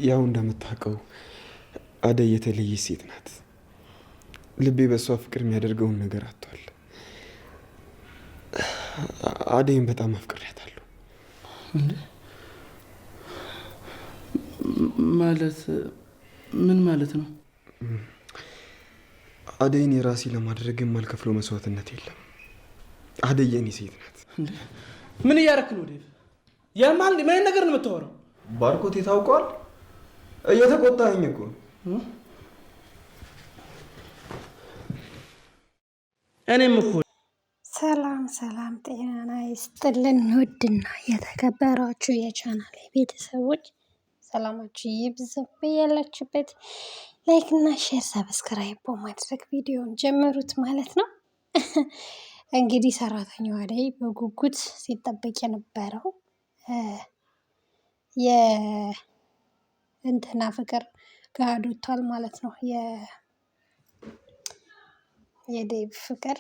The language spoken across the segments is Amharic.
ያው እንደምታውቀው አደይ የተለየች ሴት ናት። ልቤ በእሷ ፍቅር የሚያደርገውን ነገር አጥቷል። አደይን በጣም አፍቅሬያታለሁ። ማለት ምን ማለት ነው? አደይን የራሴ ለማድረግ የማልከፍለው መስዋዕትነት የለም። አደይ የኔ ሴት ናት። ምን እያደረክ ነው ዴቭ? ያማል ምን ነገር ነው የምታወራው? ባርኮቴ ታውቀዋል። እየተቆጣኝ እኮ እኔም እኮ ሰላም ጤና ይስጥልን። ውድና የተከበራችሁ የቻናሌ ቤተሰቦች ሰላማችሁ ይብዛ ያላችሁበት። ላይክ እና ሼር ሰብስክራይብ በማድረግ ቪዲዮን ጀምሩት ማለት ነው። እንግዲህ ሰራተኛዋ አደይ በጉጉት ሲጠበቅ የነበረው የእንትና ፍቅር ገሃድ ወጥቷል ማለት ነው። የዴቭ ፍቅር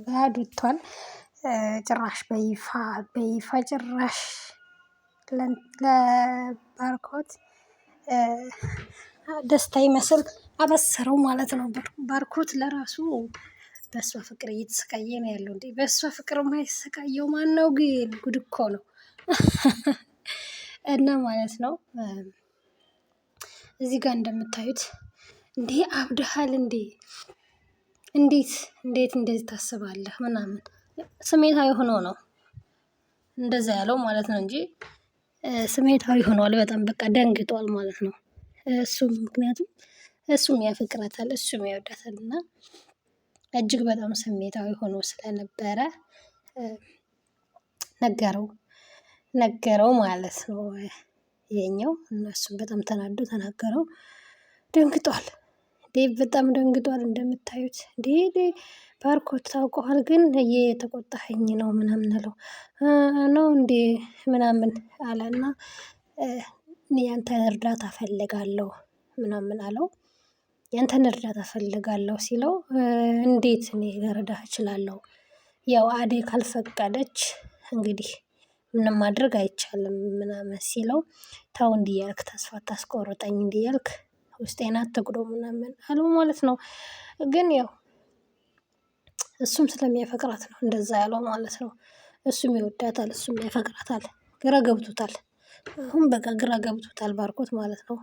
ገሃድ ወጥቷል። ጭራሽ በይፋ ጭራሽ ለባርኮት ደስታ ይመስል አበሰረው ማለት ነው። ባርኮት ለራሱ በእሷ ፍቅር እየተሰቃየ ነው ያለው። እንዴ በእሷ ፍቅር የማይሰቃየው ማን ነው ግን? ጉድ እኮ ነው። እና ማለት ነው እዚህ ጋር እንደምታዩት እንዴ አብድሃል እንዴ እንዴት እንደዚህ ታስባለህ ምናምን ስሜታዊ ሆኖ ነው እንደዛ ያለው ማለት ነው እንጂ ስሜታዊ ሆኗል። በጣም በቃ ደንግጧል ማለት ነው። ምክንያቱም እሱም ያፈቅራታል እሱም ያወዳታል እና እጅግ በጣም ስሜታዊ ሆኖ ስለነበረ ነገረው ማለት ነው። የኛው እነሱም በጣም ተናገረው። ደንግጧል። ዴቭ በጣም ደንግጧል። እንደምታዩት እንዴ ባርኮት ታውቀዋል ግን እየተቆጣኸኝ ነው ምናምን አለው። ነው እንዴ ምናምን አለና ያንተን እርዳታ እፈልጋለሁ ምናምን አለው። ያንተን እርዳታ እፈልጋለሁ ሲለው እንዴት እኔ ልረዳህ እችላለሁ? ያው አደይ ካልፈቀደች እንግዲህ ምንም ማድረግ አይቻልም ምናምን ሲለው ተው እንዲህ እያልክ ተስፋ አታስቆርጠኝ እንዲህ እያልክ ውስጤን አትጉዳው ምናምን አለው ማለት ነው። ግን ያው እሱም ስለሚያፈቅራት ነው እንደዛ ያለው ማለት ነው። እሱም ይወዳታል እሱም ያፈቅራታል። ግራ ገብቶታል። አሁን በቃ ግራ ገብቶታል ባርኮት ማለት ነው።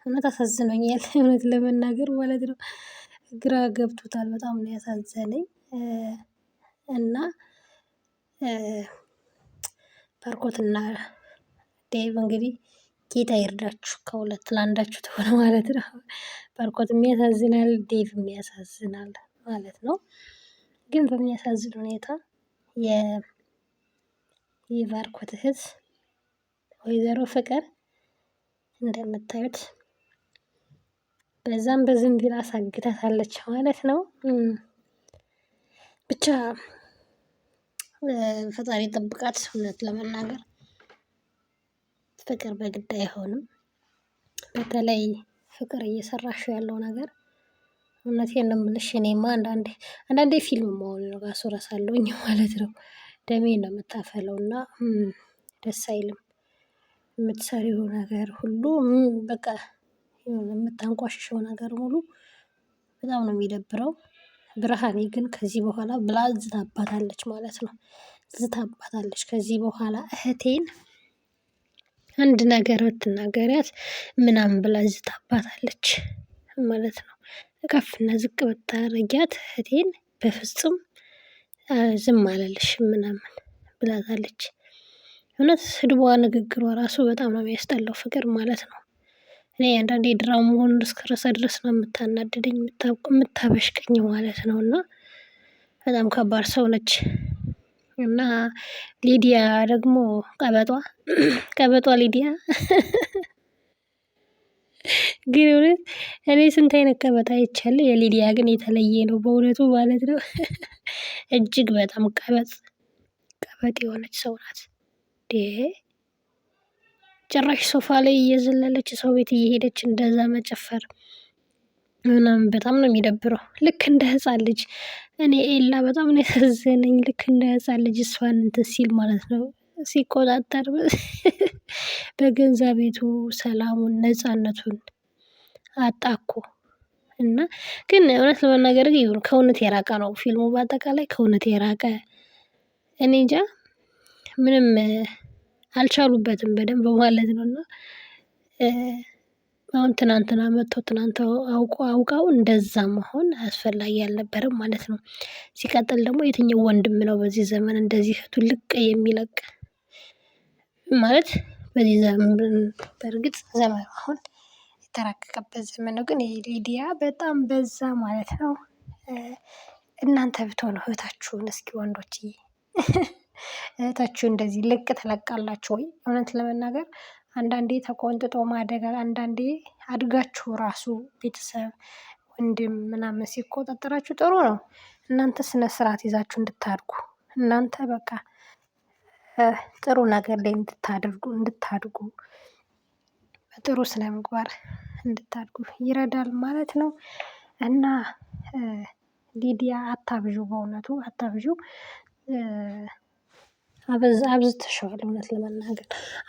እውነት አሳዝኖኛል እውነት ለመናገር ማለት ነው። ግራ ገብቶታል። በጣም ነው ያሳዘነኝ። እና ባርኮትና ዴቭ እንግዲህ ጌታ ይርዳችሁ ከሁለት ለአንዳችሁ ትሆነ ማለት ነው። ባርኮትም ያሳዝናል ዴቭም ያሳዝናል ማለት ነው። ግን በሚያሳዝን ሁኔታ የባርኮት እህት ወይዘሮ ፍቅር እንደምታዩት በዛም በዝም ብላ አሳግታታለች ማለት ነው። ብቻ ፈጣሪ ጠብቃት። እውነት ለመናገር ፍቅር በግድ አይሆንም። በተለይ ፍቅር እየሰራሽው ያለው ነገር እውነቴን ነው የምልሽ። እኔማ አንዳንዴ ፊልም መሆን ነው ራሱ እረሳለሁኝ ማለት ነው። ደሜን ነው የምታፈለውና ደስ አይልም። የምትሰሪው ነገር ሁሉ በቃ የምታንቋሽሸው ነገር ሙሉ በጣም ነው የሚደብረው። ብርሃኔ ግን ከዚህ በኋላ ብላ ዝታባታለች ማለት ነው። ዝታባታለች ከዚህ በኋላ እህቴን አንድ ነገር ብትናገሪያት ምናምን ብላ ዝታባታለች ማለት ነው። ከፍና ዝቅ ብታረጊያት እህቴን በፍጹም ዝም አልልሽም ምናምን ብላታለች። እውነት ስድቧ ንግግሯ ራሱ በጣም ነው የሚያስጠላው ፍቅር ማለት ነው። እኔ አንዳንዴ ድራማ መሆኑን እስክረሳ ድረስ ነው የምታናድደኝ የምታበሽቀኝ ማለት ነው። እና በጣም ከባድ ሰው ነች። እና ሊዲያ ደግሞ ቀበጧ ሊዲያ ግን እውነት እኔ ስንት አይነት ቀበጥ አይቻለሁ። የሊዲያ ግን የተለየ ነው በእውነቱ ማለት ነው። እጅግ በጣም ቀበጥ የሆነች ሰው ናት። ጭራሽ ሶፋ ላይ እየዘለለች ሰው ቤት እየሄደች እንደዛ መጨፈር ምናምን በጣም ነው የሚደብረው። ልክ እንደ ህፃን ልጅ እኔ ኤላ በጣም ነው ያሳዘነኝ። ልክ እንደ ህፃን ልጅ እሷን እንትን ሲል ማለት ነው ሲቆጣጠር በገንዛ ቤቱ ሰላሙን ነፃነቱን አጣኮ እና ግን እውነት ለመናገር ግን ከእውነት የራቀ ነው ፊልሙ በአጠቃላይ ከእውነት የራቀ እኔ እንጃ ምንም አልቻሉበትም በደንብ ማለት ነው። እና አሁን ትናንትና መጥተው ትናንት አውቀው እንደዛ መሆን አስፈላጊ አልነበረም ማለት ነው። ሲቀጥል ደግሞ የትኛው ወንድም ነው በዚህ ዘመን እንደዚህ እህቱን ልቅ የሚለቅ ማለት በዚህ ዘመን በእርግጥ ዘመኑ አሁን የተራቀቀበት ዘመን ነው። ግን ሊዲያ በጣም በዛ ማለት ነው። እናንተ ብትሆኑ እህታችሁን እስኪ ወንዶችዬ እህታችሁ እንደዚህ ልቅ ትለቃላችሁ ወይ? እውነት ለመናገር አንዳንዴ ተቆንጥጦ ማደግ አንዳንዴ አድጋችሁ ራሱ ቤተሰብ ወንድም ምናምን ሲቆጣጠራችሁ ጥሩ ነው። እናንተ ስነ ስርዓት ይዛችሁ እንድታድጉ እናንተ በቃ ጥሩ ነገር ላይ እንድታድጉ በጥሩ ስነምግባር እንድታድጉ ይረዳል ማለት ነው። እና ሊዲያ አታብዡ፣ በእውነቱ አታብዡ። አብዝተሽዋል እውነት ለመናገር።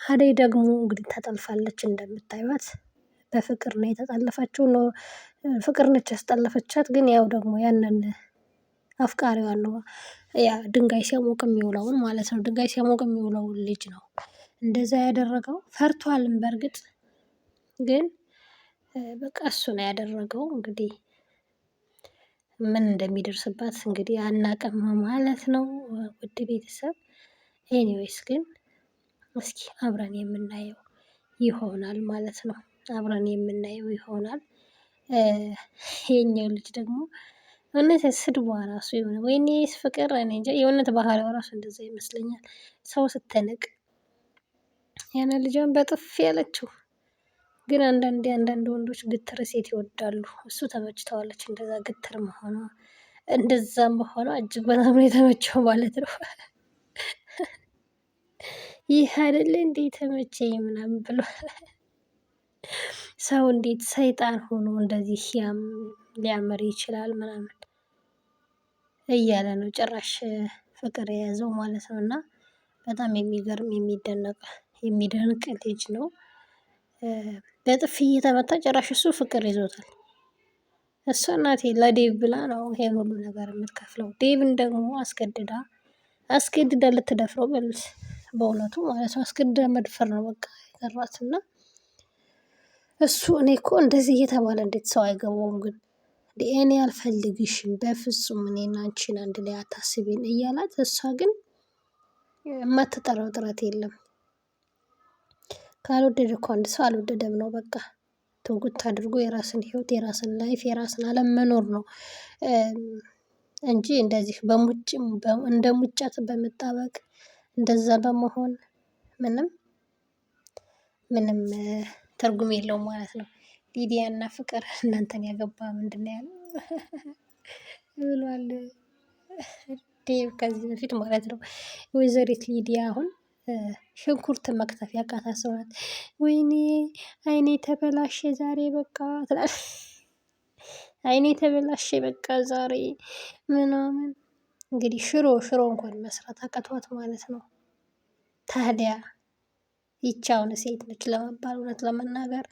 አደይ ደግሞ እንግዲህ ተጠልፋለች እንደምታዩት በፍቅር ነው የተጠለፈችው ነው። ፍቅር ነች ያስጠለፈቻት ግን ያው ደግሞ ያንን አፍቃሪዋን ነው ያ ድንጋይ ሲያሞቅ የሚውለውን ማለት ነው። ድንጋይ ሲያሞቅ የሚውለውን ልጅ ነው እንደዛ ያደረገው። ፈርቷልም በርግጥ ግን በቃ እሱ ነው ያደረገው። እንግዲህ ምን እንደሚደርስባት እንግዲህ አናውቅም ማለት ነው ውድ ቤተሰብ። ኤኒዌይስ ግን እስኪ አብረን የምናየው ይሆናል ማለት ነው። አብረን የምናየው ይሆናል። ይሄኛው ልጅ ደግሞ እውነት ስድቧ ራሱ የሆነ ወይኔ ፍቅር እኔ እንጃ የእውነት ባህሪዋ ራሱ እንደዛ ይመስለኛል። ሰው ስትንቅ ያነ ልጇን በጥፊ ያለችው። ግን አንዳንድ ወንዶች ግትር ሴት ይወዳሉ። እሱ ተመችተዋለች እንደዛ ግትር መሆኗ እንደዛም መሆኗ እጅግ በጣም ነው የተመቸው ማለት ነው። ይህ አይደለ እንዴ ተመቸኝ ምናምን ብሎ ሰው እንዴት ሰይጣን ሆኖ እንደዚህ ሊያምር ይችላል ምናምን እያለ ነው ጭራሽ ፍቅር የያዘው ማለት ነው። እና በጣም የሚገርም የሚደንቅ ልጅ ነው። በጥፊ እየተመታ ጭራሽ እሱ ፍቅር ይዞታል። እሷ እናቴ ለዴቭ ብላ ነው ይሄን ሁሉ ነገር የምትከፍለው። ዴቭን ደግሞ አስገድዳ ልትደፍረው በእውነቱ ማለት ነው። አስገድዳ መድፈር ነው በቃ የቀራት እና እሱ እኔ እኮ እንደዚህ እየተባለ እንዴት ሰው አይገባውም? ግን እኔ አልፈልግሽም በፍጹም እኔና አንቺን አንድ ላይ አታስቢን እያላት እሷ ግን የማትጠራው ጥረት የለም። ካልወደደ እኮ አንድ ሰው አልወደደም ነው በቃ። ትውጉት አድርጎ የራስን ህይወት የራስን ላይፍ የራስን አለም መኖር ነው እንጂ እንደዚህ እንደ ሙጫት በመጣበቅ እንደዛ በመሆን ምንም ትርጉም የለውም ማለት ነው። ሊዲያ እና ፍቅር እናንተን ያገባ ምንድነው ያለው ብሏል ዴቭ ከዚህ በፊት ማለት ነው። ወይዘሪት ሊዲያ አሁን ሽንኩርት መክተፍ ያቃታት ሰው ናት። ወይኔ አይኔ ተበላሸ ዛሬ በቃ ትላለች። አይኔ ተበላሸ በቃ ዛሬ ምናምን እንግዲህ ሽሮ እንኳን መስራት አቅቷት ማለት ነው። ታዲያ ይቺ አሁን ሴት ነች ለመባል እውነት ለመናገር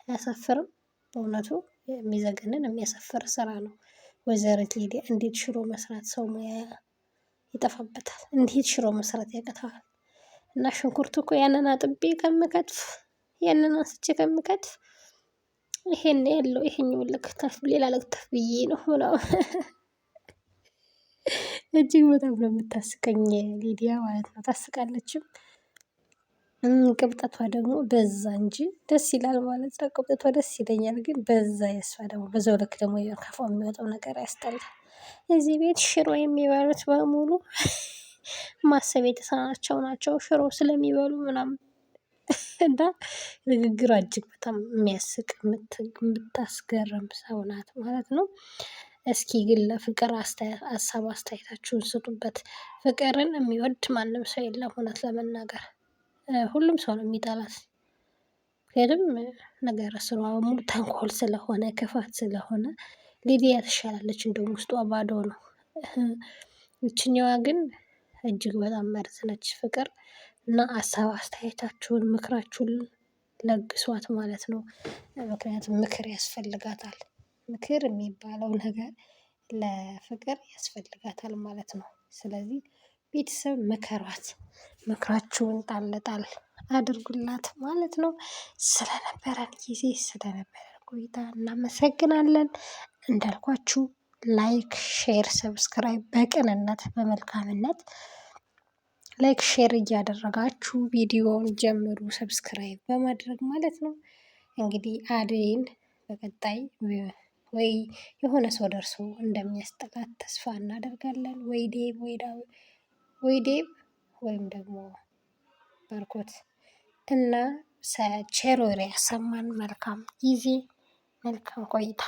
አያሳፍርም? በእውነቱ የሚዘገንን የሚያሳፍር ስራ ነው። ወይዘሪት ሊዲያ እንዴት ሽሮ መስራት ሰው ሙያ ይጠፋበታል? እንዴት ሽሮ መስራት ያቅተዋል? እና ሽንኩርት እኮ ያንን አጥቤ ከምከትፍ ያንን አንስቼ ከምከትፍ ይሄን ያለው ይሄኛውን ልክተፍ ሌላ ልክተፍ ብዬ ነው ምናምን እጅግ በጣም ነው የምታስቀኝ ሊዲያ ማለት ነው። ታስቃለችም። ቅብጠቷ ደግሞ በዛ እንጂ ደስ ይላል ማለት ነው። ቅብጠቷ ደስ ይለኛል ግን በዛ የእሷ ደግሞ በዛው ልክ ደግሞ ከፏ የሚወጣው ነገር ያስጠላል። እዚህ ቤት ሽሮ የሚበሉት በሙሉ ማሰብ የተሳናቸው ናቸው ሽሮ ስለሚበሉ ምናምን እና ንግግሯ እጅግ በጣም የሚያስቅ የምታስገርም ሰው ናት ማለት ነው። እስኪ ግን ለፍቅር ሀሳብ አስተያየታችሁን ስጡበት። ፍቅርን የሚወድ ማንም ሰው የለም እውነት ለመናገር ሁሉም ሰው ነው የሚጠላት። ምክንያቱም ነገረ ስራዋ በሙሉ ተንኮል ስለሆነ ክፋት ስለሆነ ሊዲያ ትሻላለች እንደውም ውስጧ ባዶ ነው። ይችኛዋ ግን እጅግ በጣም መርዝ ነች። ፍቅር እና ሀሳብ አስተያየታችሁን ምክራችሁን ለግሷት ማለት ነው። ምክንያቱም ምክር ያስፈልጋታል። ምክር የሚባለው ነገር ለፍቅር ያስፈልጋታል ማለት ነው። ስለዚህ ቤተሰብ ምከሯት፣ ምክራችሁን ጣል ጣል አድርጉላት ማለት ነው። ስለነበረን ጊዜ ስለነበረን ቆይታ እናመሰግናለን። እንዳልኳችሁ ላይክ፣ ሼር፣ ሰብስክራይብ በቅንነት በመልካምነት ላይክ ሼር እያደረጋችሁ ቪዲዮውን ጀምሩ፣ ሰብስክራይብ በማድረግ ማለት ነው። እንግዲህ አደይን በቀጣይ ወይ የሆነ ሰው ደርሶ እንደሚያስጠላት ተስፋ እናደርጋለን። ወይ ዴብ ወይም ደግሞ ባርኮት እና ቸር ወሬ ያሰማን። መልካም ጊዜ፣ መልካም ቆይታ